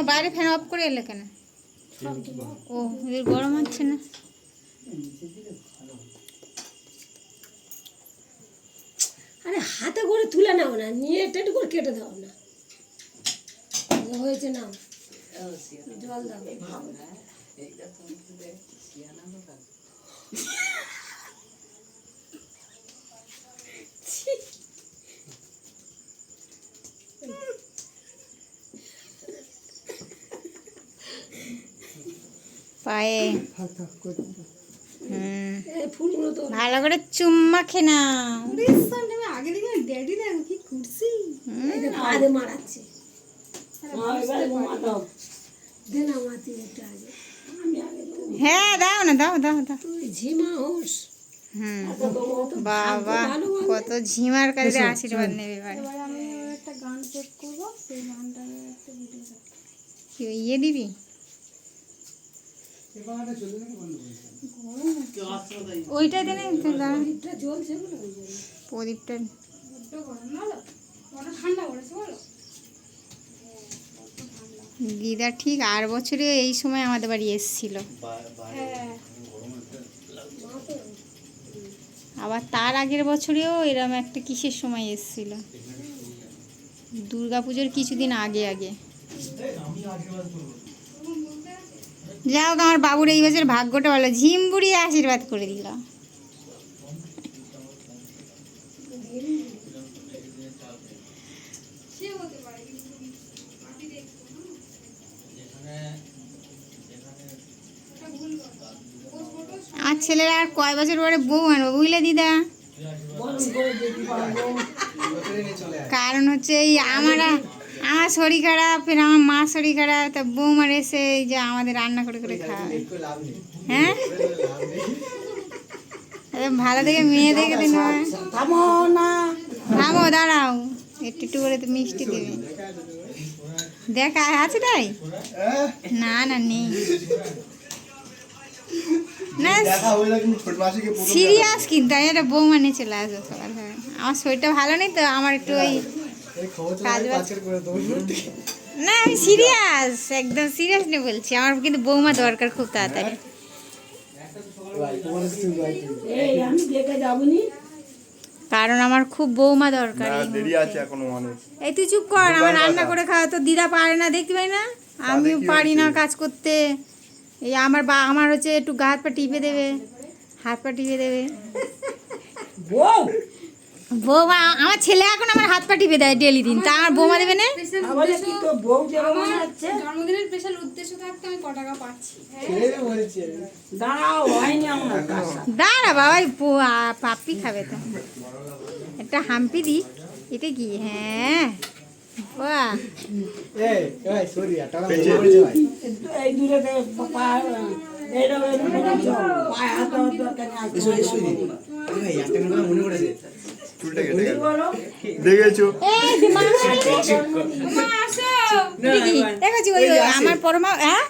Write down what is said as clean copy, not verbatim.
বাইরে fan of করে এলে কেন? ও এদের গরম হচ্ছে না? আরে হাতে করে তুলে নাও না, নিয়ে একটু করে কেটে দাও না, হয়েছে না? জল দাও। পায়ে ফুলগুলো তো ভালো করে চুম্মা খে না। আগে দেখে ড্যাডি দেখো কি করছি, পায়ে মারাচ্ছে। দে না মাতি একটু আগে, হ্যাঁ দাও না, দাও দাও দাও। তুই ঝিমা হোস। বাবা কত ঝিমার কাছে আশীর্বাদ নেবে এবারে। আমি একটা গান সেট করবো, সেই গানটা একটা ভিডিও কি ইয়ে দিবি? ওইটা দেনে জ্বলছে প্রদীপটা। দিদা ঠিক 8 বছরে এই সময় আমাদের বাড়ি এসেছিল, আবার তার আগের বছরেও এরম একটা কিসের সময় এসেছিল, দুর্গাপুজোর কিছুদিন আগে আগে। যাও আমার বাবুর এই বছর ভাগ্যটা ভালো, ঝিমবুড়ি আশীর্বাদ করে দিল। আমার ছেলেরা আর কয় বছর পরে বউ আনবো বুঝলে দিদা? কারণ হচ্ছে এই আমার শরীর খারাপ, ফের আমার মা শরীর খারাপ, তা বৌমার এসে এই যে আমাদের রান্না করে করে খাওয়াবে। হ্যাঁ ভালো দেখে মেয়ে দেখে দিন। থামো দাঁড়াও, একটু একটু করে তো মিষ্টি দেবে। দেখ আছে তাই? না না নেই না, সিরিয়াস কিন্তু আমি একটা বৌমা নিয়ে চলে আসবো সকাল সকাল। আমার শরীরটা ভালো নেই তো, আমার একটু ওই কাজ বাজ। না আমি সিরিয়াস, একদম সিরিয়াসলি বলছি, আমার কিন্তু বৌমা দরকার খুব তাড়াতাড়ি। কারণ আমার খুব বৌমা দরকার। এই তুই চুপ কর, আমার রান্না করে খাওয়া তো দিদা পারে না, দেখতে পাই না? আমিও পারি না কাজ করতে। এই আমার হচ্ছে একটু হাত পা টিপে দেবে, হাত পা টিপে দেবে বৌমা। আমার ছেলে এখন আমার হাত পা টিপে দেয় ডেলি দিন, তা আমার বৌমা দেবে না? জন্মদিনের স্পেশাল উদ্দেশ্য থাকতে আমি ক টাকা পাচ্ছি? দাঁড়া বাবা, পাপ্পি খাবে তো, একটা হাম্পি দি। এটা কি? হ্যাঁ বাহ দেখেছো আমার পরমা। হ্যাঁ